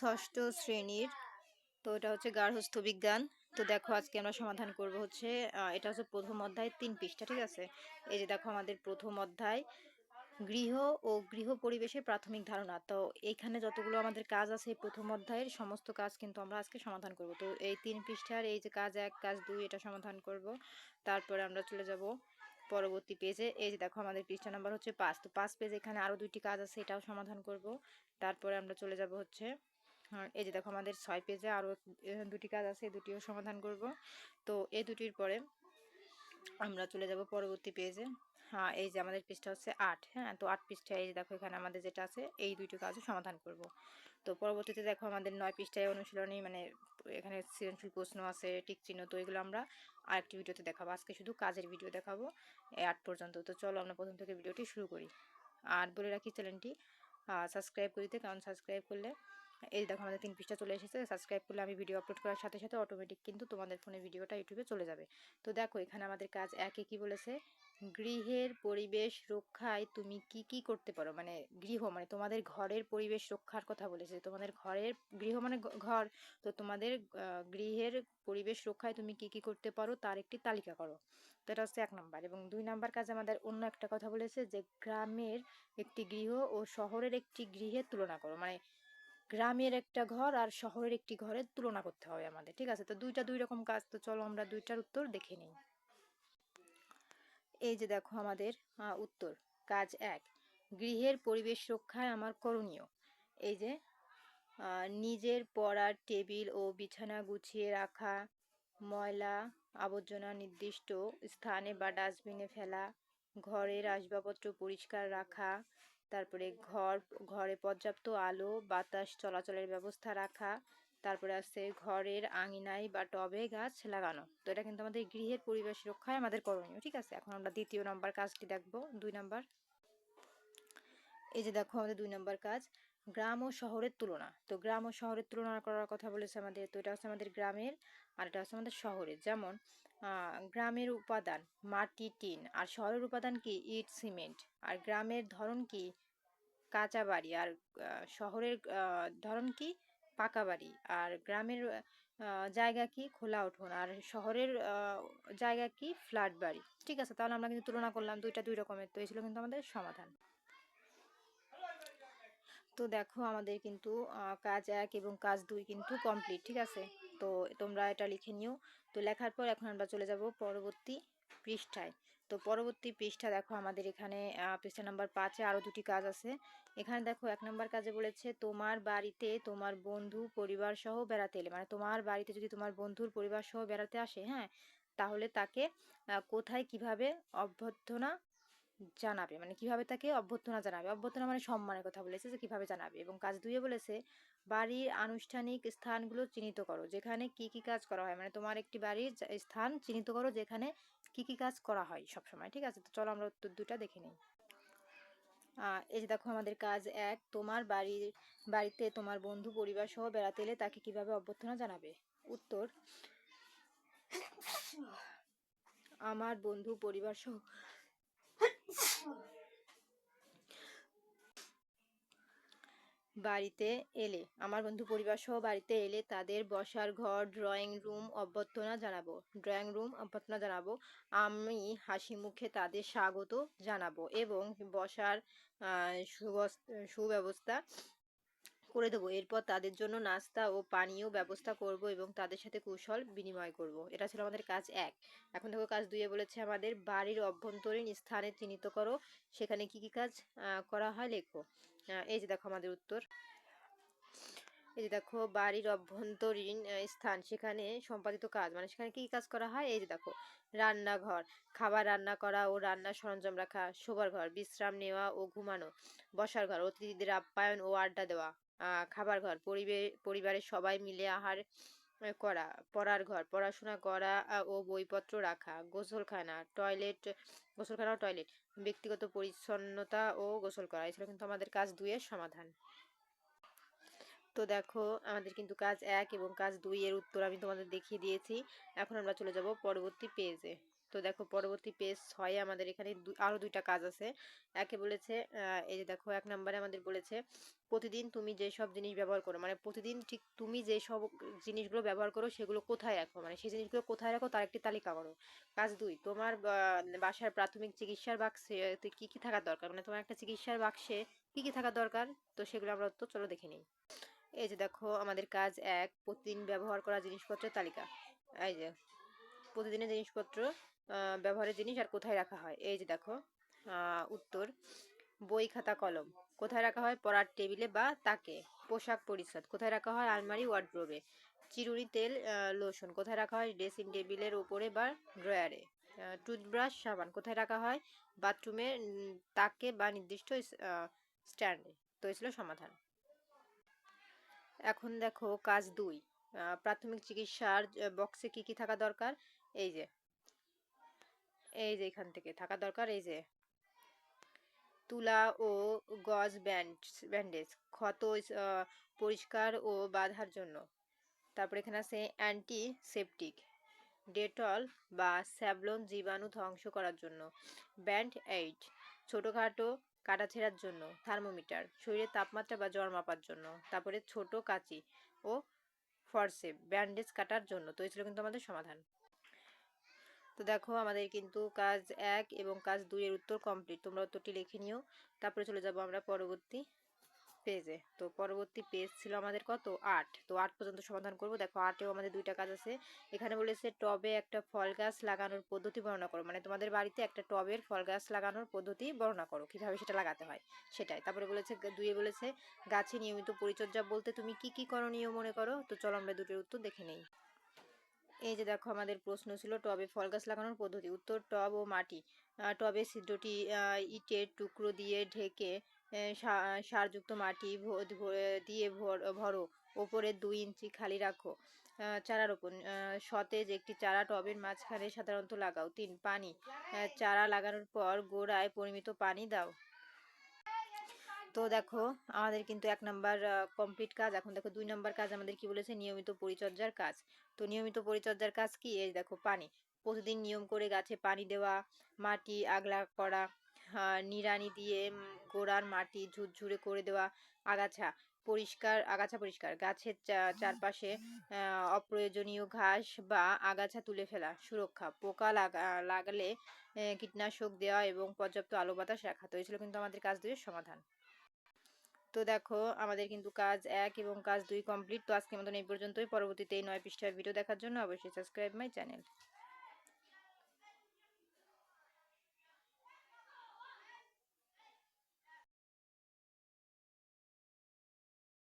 ষষ্ঠ শ্রেণীর। তো এটা হচ্ছে গার্হস্থ্য বিজ্ঞান। তো দেখো আজকে আমরা সমাধান করব হচ্ছে এটা হচ্ছে প্রথম অধ্যায় 3 পৃষ্ঠা, ঠিক আছে। এই যে দেখো আমাদের প্রথম অধ্যায় গৃহ ও গৃহ পরিবেশের প্রাথমিক ধারণা। তো এইখানে যতগুলো আমাদের কাজ আছে এই প্রথম অধ্যায়ের সমস্ত কাজ কিন্তু আমরা আজকে সমাধান করব। তো এই 3 পৃষ্ঠার এই যে কাজ 1 কাজ 2 এটা সমাধান করব। তারপরে আমরা চলে যাব পরবর্তী পেজে। এই যে দেখো আমাদের পৃষ্ঠা নাম্বার হচ্ছে 5। তো 5 পেজে এখানে আরো 2টি কাজ আছে, এটাও সমাধান করব। তারপরে আমরা চলে যাব হচ্ছে এই যে দেখো আমাদের 6 পেজে আরো 2টি কাজ আছে, এই দুটিও সমাধান করব। তো এই দুটির পরে আমরা চলে যাব পরবর্তী পেজে। হ্যাঁ, এই যে আমাদের পৃষ্ঠা হচ্ছে 8। হ্যাঁ, তো 8 পৃষ্ঠায় এই যে দেখো এখানে আমাদের যেটা আছে এই দুইটি কাজও সমাধান করব। তো পরবর্তীতে দেখো আমাদের 9 পৃষ্ঠায় অনুশীলনী, মানে এখানে সৃজনশীল প্রশ্ন আছে, টিক চিহ্ন। তো এগুলো আমরা আরেকটি ভিডিওতে দেখাবো। আজকে শুধু কাজের ভিডিও দেখাবো 8 পর্যন্ত। তো চলো আমরা প্রথম থেকে ভিডিওটি শুরু করি। আর বলে রাখি চ্যানেলটি সাবস্ক্রাইব করে দিতে, কারণ সাবস্ক্রাইব করলে এই দেখো আমাদের 3 পৃষ্ঠা চলে এসেছে। সাবস্ক্রাইব করলে আমি ভিডিও আপলোড করার সাথে সাথে অটোমেটিক কিন্তু তোমাদের ফোনে ভিডিওটা ইউটিউবে চলে যাবে। তো দেখো এখানে আমাদের কাজ 1-এ কি বলেছে, গৃহের পরিবেশ রক্ষায় তুমি কি কি করতে পারো। মানে গৃহ মানে তোমাদের ঘরের পরিবেশ রক্ষার কথা বলেছে। তোমাদের ঘরের, গৃহ মানে ঘর, তো তোমাদের গৃহের পরিবেশ রক্ষায় তুমি কি কি করতে পারো তার একটি তালিকা করো। তো এটা হচ্ছে 1 নাম্বার। এবং 2 নাম্বার কাজ আমাদের অন্য একটা কথা বলেছে যে গ্রামের একটি গৃহ ও শহরের একটি গৃহের তুলনা করো। মানে গ্রামের একটা ঘর আর শহরের একটি ঘরের তুলনা করতে হবে আমাদের, ঠিক আছে। তো দুইটা দুই রকম কাজ। তো চলো আমরা দুইটার উত্তর দেখে নিই। এই যে দেখো আমাদের উত্তর, কাজ 1, গৃহের পরিবেশ রক্ষায় আমার করণীয়। এই যে নিজের পড়ার টেবিল ও বিছানা গুছিয়ে রাখা, ময়লা আবর্জনা নির্দিষ্ট স্থানে বা ডাস্টবিনে ফেলা, ঘরের আসবাবপত্র পরিষ্কার রাখা, তারপরে ঘরে পর্যাপ্ত আলো বাতাস চলাচলের ব্যবস্থা রাখা, তারপরে আছে ঘরের আঙিনায় বা টবে গাছ লাগানো। তো এটা কিন্তু আমাদের গৃহের পরিবেশ রক্ষায় আমাদের করণীয়, ঠিক আছে। এখন আমরা দ্বিতীয় নাম্বার কাজটি দেখবো, 2 নাম্বার। এই যে দেখো আমাদের 2 নাম্বার কাজ, গ্রাম ও শহরের তুলনা। তো গ্রাম ও শহরের তুলনা করার কথা বলেছে আমাদের। তো এটা হচ্ছে আমাদের গ্রামের আর এটা হচ্ছে আমাদের শহরের। যেমন গ্রামের উপাদান মাটি টিন, আর শহরের উপাদান কি ইট সিমেন্ট। আর গ্রামের ধরন কি কাঁচা বাড়ি, আর শহরের ধরন কি পাকা বাড়ি। আর গ্রামের জায়গা কি খোলা উঠোন, আর শহরের জায়গা কি ফ্ল্যাট বাড়ি, ঠিক আছে। তাহলে আমরা কিন্তু তুলনা করলাম, দুইটা দুই রকমের। তো এই ছিল কিন্তু আমাদের সমাধান। তো দেখো আমাদের কিন্তু কাজ 1 এবং কাজ 2 কিন্তু কমপ্লিট, ঠিক আছে। তো তোমরা এটা লিখে নিও। তো লেখার পর এখন আমরা চলে যাব পরবর্তী পৃষ্ঠায়। তো পরবর্তী পৃষ্ঠা দেখো আমাদের এখানে পৃষ্ঠা নাম্বার 5-এ আরো 2টি কাজ আছে। এখানে দেখো 1 নাম্বার কাজে বলেছে তোমার বাড়িতে তোমার বন্ধু পরিবার সহ বেড়াতে এলে। মানে তোমার বাড়িতে যদি তোমার বন্ধুর পরিবার সহ বেড়াতে আসে, হ্যাঁ, তাহলে তাকে কোথায় কিভাবে অভ্যর্থনা জানাবে। মানে কিভাবে তাকে অভ্যর্থনা জানাবে। অভ্যর্থনা মানে সম্মানের কথা বলেছে, যে কিভাবে জানাবে। এবং কাজ 2-এ বলেছে বাড়ির আনুষ্ঠানিক স্থানগুলো চিহ্নিত করো যেখানে কি কি কাজ করা হয়। মানে তোমার একটি বাড়ির স্থান চিহ্নিত করো যেখানে কি কি কাজ করা হয় সব সময়, ঠিক আছে। তো চলো আমরা উত্তর 2টা দেখে নিই। এই যে দেখো আমাদের কাজ 1, তোমার বাড়িতে তোমার বন্ধু পরিবার সহ বেড়াতে এলে তাকে কিভাবে অভ্যর্থনা জানাবে। উত্তর, আমার বন্ধু পরিবার সহ বাড়িতে এলে, আমার বন্ধু পরিবার সহ বাড়িতে এলে তাদের বসার ঘর ড্রয়িং রুম অভ্যর্থনা জানাবো। ড্রয়িং রুম অভ্যর্থনা জানাবো। আমি হাসি মুখে তাদের স্বাগত জানাবো এবং বসার সুব্যবস্থা করে দেবো। এরপর তাদের জন্য নাস্তা ও পানীয় ব্যবস্থা করব এবং তাদের সাথে কুশল বিনিময় করব। এটা ছিল আমাদের কাজ 1। এখন দেখো কাজ 2-এ বলেছে আমাদের বাড়ির অভ্যন্তরীণ স্থানে চিহ্নিত করো সেখানে কি কি কাজ করা হয় লেখো। এই যে দেখো আমাদের উত্তর, এই যে দেখো বাড়ির অভ্যন্তরীণ স্থান, সেখানে সম্পাদিত কাজ মানে সেখানে কি কাজ করা হয়। এই যে দেখো রান্নাঘর, খাবার রান্না করা ও রান্নার সরঞ্জাম রাখা। শোবার ঘর, বিশ্রাম নেওয়া ও ঘুমানো। বসার ঘর, অতিথিদের আপ্যায়ন ও আড্ডা দেওয়া। খাবার ঘর, পরিবারের সবাই মিলে আহার করা। পড়ার ঘর, পড়াশোনা করা ও বইপত্র রাখা। গোসলখানা ও টয়লেট, ব্যক্তিগত পরিচ্ছন্নতা ও গোসল করা। এছাড়া কিন্তু আমাদের কাজ 2-এর সমাধান। তো দেখো আমাদের কিন্তু কাজ 1 এবং কাজ 2 এর উত্তর আমি তোমাদের দেখিয়ে দিয়েছি। এখন আমরা চলে যাব পরবর্তী পেজে। তো দেখো পরবর্তী পেজ 6 আমাদের এখানে আরো দুইটা কাজ আছে। একে বলেছে এই যে দেখো 1 নম্বরে আমাদের বলেছে প্রতিদিন তুমি যে সব জিনিস ব্যবহার করো, মানে প্রতিদিন ঠিক তুমি যে সব জিনিসগুলো ব্যবহার করো সেগুলো কোথায় রাখো, মানে সেই জিনিসগুলো কোথায় রাখো তার একটি তালিকা করো। কাজ 2, তোমার বাসার প্রাথমিক চিকিৎসার বাক্সে কি কি থাকা দরকার, মানে তোমার একটা চিকিৎসার বাক্সে কি কি থাকা দরকার, তো সেগুলো আমরা তো চলো দেখে নিই। এই যে দেখো আমাদের কাজ 1, প্রতিদিন ব্যবহার করা জিনিসপত্রের তালিকা। এই যে প্রতিদিনের জিনিসপত্র, ব্যবহারের জিনিস আর কোথায় রাখা হয়। এই যে দেখো উত্তর, বই খাতা কলম কোথায় রাখা হয়, পড়ার টেবিলে বা তাকে। পোশাক পরিচ্ছদ কোথায় রাখা হয়, আলমারি ওয়ার্ডরোবে। চিরুনি তেল লোশন কোথায় রাখা হয়, ড্রেসিং টেবিলের উপরে বা ড্রয়ারে। টুথব্রাশ সাবান কোথায় রাখা হয়, বাথরুমে তাকে বা নির্দিষ্ট স্ট্যান্ডে। তো এই ছিল সমাধান। এখন দেখো কাজ 2, প্রাথমিক চিকিৎসার বক্সে কি কি থাকা দরকার। এই যে এখান থেকে থাকা দরকার, এই যে তুলা ও গজ ব্যান্ডেজ, ক্ষত পরিষ্কার ও বাঁধার জন্য। তারপর এখানে আছে অ্যান্টিসেপটিক, ডেটল বা স্যাভলন জীবাণু ধ্বংস করার জন্য। ব্যান্ড এইড, ছোটখাটো কাটাছেঁড়ার জন্য। থার্মোমিটার, শরীরের তাপমাত্রা বা জ্বর মাপার জন্য। তারপরে ছোট কাঁচি ও ফরসেপ, ব্যান্ডেজ কাটার জন্য। তো এই ছিল কিন্তু আমাদের সমাধান। তো দেখো আমাদের কিন্তু কাজ 1 এবং কাজ 2 এর উত্তর কমপ্লিট। তোমরা উত্তরটি লিখে নিও। তারপরে চলে যাব আমরা পরবর্তী পেজে। তো পরবর্তী পেজ ছিল আমাদের কত, 8। তো 8 পর্যন্ত সমাধান করব। দেখো 8এও আমাদের দুইটা কাজ আছে। এখানে বলেছে টবে একটা ফল গাছ লাগানোর পদ্ধতি বর্ণনা করো, মানে তোমাদের বাড়িতে একটা টবের ফল গাছ লাগানোর পদ্ধতি বর্ণনা করো, কিভাবে সেটা লাগাতে হয় সেটাই। তারপরে বলেছে 2 বলেছে গাছে নিয়মিত পরিচর্যা বলতে তুমি কি কি করণীয় মনে করো। তো চলো আমরা দুটোর উত্তর দেখে নেই। এই যে দেখো আমাদের প্রশ্ন ছিল টবে ফল গাছ লাগানোর পদ্ধতি। উত্তর, টব ও মাটি। টবে ছিদ্রটি ইটের টুকরো দিয়ে ঢেকে সারযুক্ত মাটি দিয়ে ভরো। ওপরে 2 ইঞ্চি খালি রাখো। চারা রোপণ, সতেজ একটি চারা টবের মাঝখানে সাধারণত লাগাও। 3, পানি, চারা লাগানোর পর গোড়ায় পরিমিত পানি দাও। তো দেখো আমাদের কিন্তু 1 নাম্বার কমপ্লিট কাজ। এখন দেখো 2 নাম্বার কাজ আমাদের কি বলেছে, নিয়মিত পরিচর্যার কাজ। তো নিয়মিত পরিচর্যার কাজ কি, এই দেখো পানি, প্রতিদিন নিয়ম করে গাছে পানি দেওয়া, মাটি আগলা করা, নিড়ানি দিয়ে গোড়ার মাটি ঝুরঝুরে করে দেওয়া, আগাছা পরিষ্কার, গাছের চারপাশে অপ্রয়োজনীয় ঘাস বা আগাছা তুলে ফেলা, সুরক্ষা, পোকা লাগালে কীটনাশক দেওয়া এবং পর্যাপ্ত আলো বাতাস রাখা। তো এই ছিল কিন্তু আমাদের কাজ 2 এর সমাধান। তো দেখো আমাদের কিন্তু কাজ 1 এবং কাজ 2 কমপ্লিট। তো আজকের মতন এই পর্যন্তই। পরবর্তীতে এই 9 পৃষ্ঠার ভিডিও দেখার জন্য অবশ্যই সাবস্ক্রাইব মাই চ্যানেল।